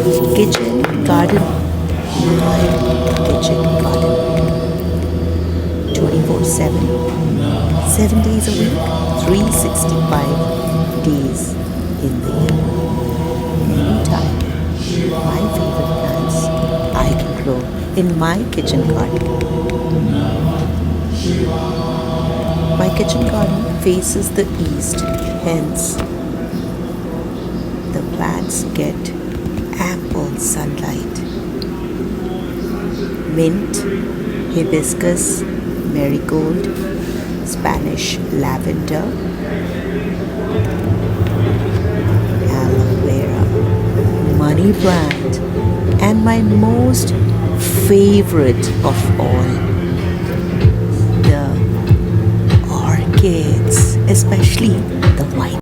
Kitchen garden. My kitchen garden. 24/7. 7 days a week. 365 days in the year. Anytime. My favorite plants I can grow in my kitchen garden. My kitchen garden faces the east, hence the plants get ample sunlight. Mint, hibiscus, marigold, Spanish lavender, aloe vera, money plant, and my most favorite of all, the orchids, especially the white